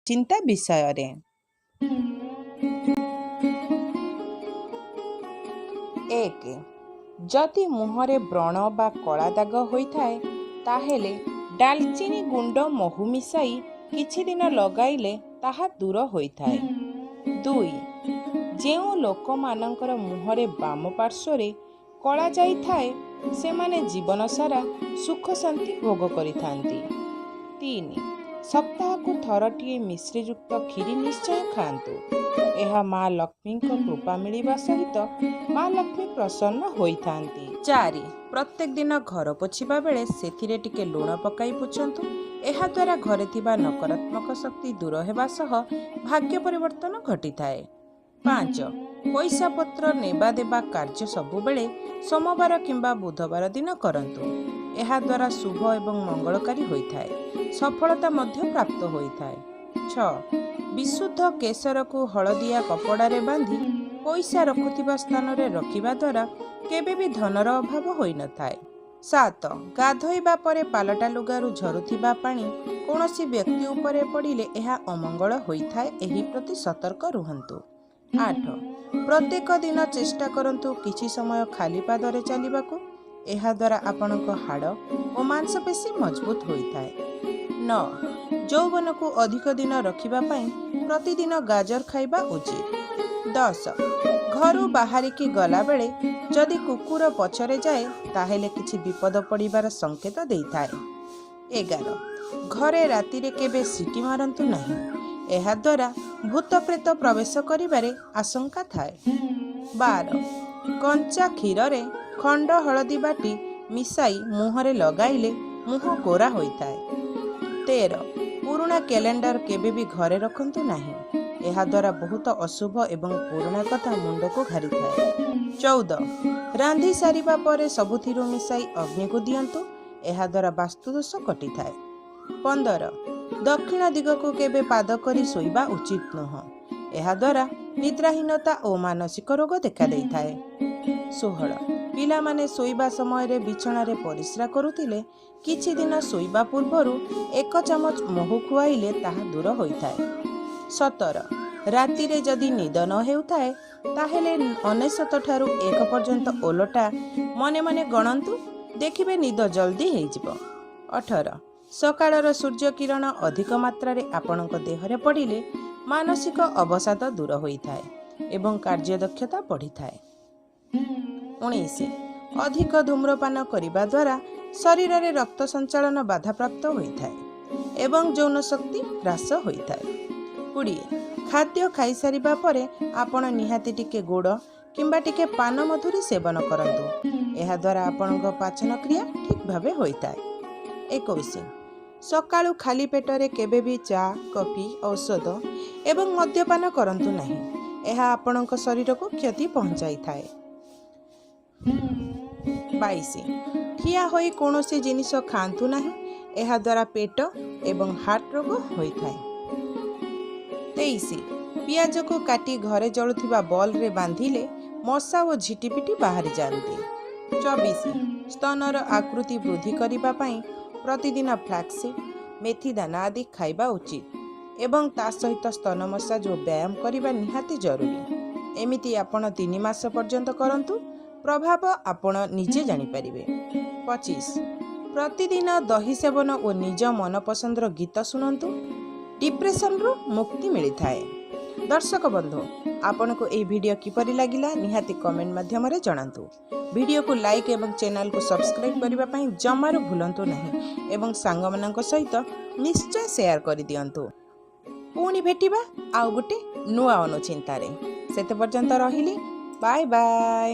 ଚିନ୍ତା ବିଷୟରେ। 1. ଯଦି ମୁହଁରେ ବ୍ରଣ ବା କଳା ଦାଗ ହୋଇଥାଏ ତାହେଲେ ଡାଲଚିନି ଗୁଣ୍ଡ ମହୁ ମିଶାଇ କିଛି ଦିନ ଲଗାଇଲେ ତାହା ଦୂର ହୋଇଥାଏ। 2. ଯେଉଁ ଲୋକମାନଙ୍କର ମୁହଁରେ ବାମ ପାର୍ଶ୍ୱରେ କଳା ଯାଇଥାଏ ସେମାନେ ଜୀବନ ସାରା ସୁଖ ଶାନ୍ତି ଭୋଗ କରିଥାନ୍ତି। 3. ସପ୍ତାହକୁ ଥରଟିଏ ମିଶ୍ରିଯୁକ୍ତ କ୍ଷୀରି ନିଶ୍ଚୟ ଖାଆନ୍ତୁ। ଏହା ମା ଲକ୍ଷ୍ମୀଙ୍କ କୃପା ମିଳିବା ସହିତ ମା ଲକ୍ଷ୍ମୀ ପ୍ରସନ୍ନ ହୋଇଥାନ୍ତି। 4. ପ୍ରତ୍ୟେକ ଦିନ ଘର ପୋଛିବା ବେଳେ ସେଥିରେ ଟିକେ ଲୁଣ ପକାଇ ପୋଛନ୍ତୁ। ଏହାଦ୍ୱାରା ଘରେ ଥିବା ନକାରାତ୍ମକ ଶକ୍ତି ଦୂର ହେବା ସହ ଭାଗ୍ୟ ପରିବର୍ତ୍ତନ ଘଟିଥାଏ। 5. ପଇସା ପତ୍ର ନେବା ଦେବା କାର୍ଯ୍ୟ ସବୁବେଳେ ସୋମବାର କିମ୍ବା ବୁଧବାର ଦିନ କରନ୍ତୁ। ଏହାଦ୍ୱାରା ଶୁଭ ଏବଂ ମଙ୍ଗଳକାରୀ ହୋଇଥାଏ। ସଫଳତା ମଧ୍ୟ ପ୍ରାପ୍ତ ହୋଇଥାଏ। 6. ବିଶୁଦ୍ଧ କେଶରକୁ ହଳଦିଆ କପଡ଼ାରେ ବାନ୍ଧି ପଇସା ରଖୁଥିବା ସ୍ଥାନରେ ରଖିବା ଦ୍ୱାରା କେବେ ବି ଧନର ଅଭାବ ହୋଇନଥାଏ। 7. ଗାଧୋଇବା ପରେ ପାଲଟା ଲୁଗାରୁ ଝରୁଥିବା ପାଣି କୌଣସି ବ୍ୟକ୍ତି ଉପରେ ପଡ଼ିଲେ ଏହା ଅମଙ୍ଗଳ ହୋଇଥାଏ। ଏହି ପ୍ରତି ସତର୍କ ରୁହନ୍ତୁ। 8. ପ୍ରତ୍ୟେକ ଦିନ ଚେଷ୍ଟା କରନ୍ତୁ କିଛି ସମୟ ଖାଲି ପାଦରେ ଚାଲିବାକୁ। ଏହାଦ୍ୱାରା ଆପଣଙ୍କ ହାଡ଼ ଓ ମାଂସପେଶୀ ମଜବୁତ ହୋଇଥାଏ। 9. ଯୌବନକୁ ଅଧିକ ଦିନ ରଖିବା ପାଇଁ ପ୍ରତିଦିନ ଗାଜର ଖାଇବା ଉଚିତ। 10. ଘରୁ ବାହାରିକି ଗଲାବେଳେ ଯଦି କୁକୁର ପଛରେ ଯାଏ ତାହେଲେ କିଛି ବିପଦ ପଡ଼ିବାର ସଂକେତ ଦେଇଥାଏ। 11. ଘରେ ରାତିରେ କେବେ ସିଟି ମାରନ୍ତୁ ନାହିଁ। ଏହାଦ୍ୱାରା ଭୂତ ପ୍ରେତ ପ୍ରବେଶ କରିବାରେ ଆଶଙ୍କା ଥାଏ। 12. କଞ୍ଚା କ୍ଷୀରରେ ଖଣ୍ଡ ହଳଦୀ ବାଟି ମିଶାଇ ମୁହଁରେ ଲଗାଇଲେ ମୁହଁ ଗୋରା ହୋଇଥାଏ। 13. ପୁରୁଣା କ୍ୟାଲେଣ୍ଡର କେବେ ବି ଘରେ ରଖନ୍ତୁ ନାହିଁ। ଏହାଦ୍ୱାରା ବହୁତ ଅଶୁଭ ଏବଂ ପୁରୁଣା କଥା ମୁଣ୍ଡକୁ ଘାରିଥାଏ। 14. ରାନ୍ଧି ସାରିବା ପରେ ସବୁଥିରୁ ମିଶାଇ ଅଗ୍ନିକୁ ଦିଅନ୍ତୁ। ଏହାଦ୍ୱାରା ବାସ୍ତୁଦୋଷ କଟିଥାଏ। 15. ଦକ୍ଷିଣ ଦିଗକୁ କେବେ ପାଦ କରି ଶୋଇବା ଉଚିତ ନୁହଁ। ଏହାଦ୍ୱାରା ନିଦ୍ରାହୀନତା ଓ ମାନସିକ ରୋଗ ଦେଖାଦେଇଥାଏ। 16. ପିଲାମାନେ ଶୋଇବା ସମୟରେ ବିଛଣାରେ ପରିସ୍ରା କରୁଥିଲେ କିଛି ଦିନ ଶୋଇବା ପୂର୍ବରୁ 1 ଚାମଚ ମହୁ ଖୁଆଇଲେ ତାହା ଦୂର ହୋଇଥାଏ। 17. ରାତିରେ ଯଦି ନିଦ ନ ହେଉଥାଏ ତାହେଲେ 99 ଠାରୁ 1 ପର୍ଯ୍ୟନ୍ତ ଓଲଟା ମନେ ମନେ ଗଣନ୍ତୁ। ଦେଖିବେ ନିଦ ଜଲ୍ଦି ହେଇଯିବ। 18. ସକାଳର ସୂର୍ଯ୍ୟ କିରଣ ଅଧିକ ମାତ୍ରାରେ ଆପଣଙ୍କ ଦେହରେ ପଡ଼ିଲେ ମାନସିକ ଅବସାଦ ଦୂର ହୋଇଥାଏ ଏବଂ କାର୍ଯ୍ୟଦକ୍ଷତା ବଢ଼ିଥାଏ। 19. ଅଧିକ ଧୂମ୍ରପାନ କରିବା ଦ୍ୱାରା ଶରୀରରେ ରକ୍ତ ସଞ୍ଚାଳନ ବାଧାପ୍ରାପ୍ତ ହୋଇଥାଏ ଏବଂ ଯୌନ ଶକ୍ତି ହ୍ରାସ ହୋଇଥାଏ। 20. ଖାଦ୍ୟ ଖାଇସାରିବା ପରେ ଆପଣ ନିହାତି ଟିକେ ଗୁଡ଼ କିମ୍ବା ଟିକେ ପାନ ମଧୁରୀ ସେବନ କରନ୍ତୁ। ଏହାଦ୍ୱାରା ଆପଣଙ୍କ ପାଚନ କ୍ରିୟା ଠିକ୍ ଭାବେ ହୋଇଥାଏ। 21. ସକାଳୁ ଖାଲି ପେଟରେ କେବେ ବି ଚା, କଫି, ଔଷଧ ଏବଂ ମଦ୍ୟପାନ କରନ୍ତୁ ନାହିଁ। ଏହା ଆପଣଙ୍କ ଶରୀରକୁ କ୍ଷତି ପହଞ୍ଚାଇଥାଏ। 22. ଠିଆ ହୋଇ କୌଣସି ଜିନିଷ ଖାଆନ୍ତୁ ନାହିଁ। ଏହାଦ୍ୱାରା ପେଟ ଏବଂ ହାର୍ଟ ରୋଗ ହୋଇଥାଏ। 23. ପିଆଜକୁ କାଟି ଘରେ ଜଳୁଥିବା ବଲ୍ବରେ ବାନ୍ଧିଲେ ମଶା ଓ ଝିଟିପିଟି ବାହାରି ଯାଆନ୍ତି। 24. ସ୍ତନର ଆକୃତି ବୃଦ୍ଧି କରିବା ପାଇଁ ପ୍ରତିଦିନ ଫ୍ଲାକ୍ସିଡ୍, ମେଥି ଦାନା ଆଦି ଖାଇବା ଉଚିତ ଏବଂ ତା ସହିତ ସ୍ତନ ମସାଜ ଓ ବ୍ୟାୟାମ କରିବା ନିହାତି ଜରୁରୀ। ଏମିତି ଆପଣ 3 ମାସ ପର୍ଯ୍ୟନ୍ତ କରନ୍ତୁ। ପ୍ରଭାବ ଆପଣ ନିଜେ ଜାଣିପାରିବେ। 25. ପ୍ରତିଦିନ ଦହି ସେବନ ଓ ନିଜ ମନପସନ୍ଦର ଗୀତ ଶୁଣନ୍ତୁ। ଡିପ୍ରେସନରୁ ମୁକ୍ତି ମିଳିଥାଏ। ଦର୍ଶକ ବନ୍ଧୁ, ଆପଣଙ୍କୁ ଏହି ଭିଡ଼ିଓ କିପରି ଲାଗିଲା ନିହାତି କମେଣ୍ଟ ମାଧ୍ୟମରେ ଜଣାନ୍ତୁ। ଭିଡ଼ିଓକୁ ଲାଇକ୍ ଏବଂ ଚ୍ୟାନେଲକୁ ସବସ୍କ୍ରାଇବ୍ କରିବା ପାଇଁ ଜମାରୁ ଭୁଲନ୍ତୁ ନାହିଁ ଏବଂ ସାଙ୍ଗମାନଙ୍କ ସହିତ ନିଶ୍ଚୟ ସେୟାର କରିଦିଅନ୍ତୁ। ପୁଣି ଭେଟିବା ଆଉ ଗୋଟେ ନୂଆ ଅନୁଚିନ୍ତାରେ। ସେତେ ପର୍ଯ୍ୟନ୍ତ ରହିଲି। Bye bye.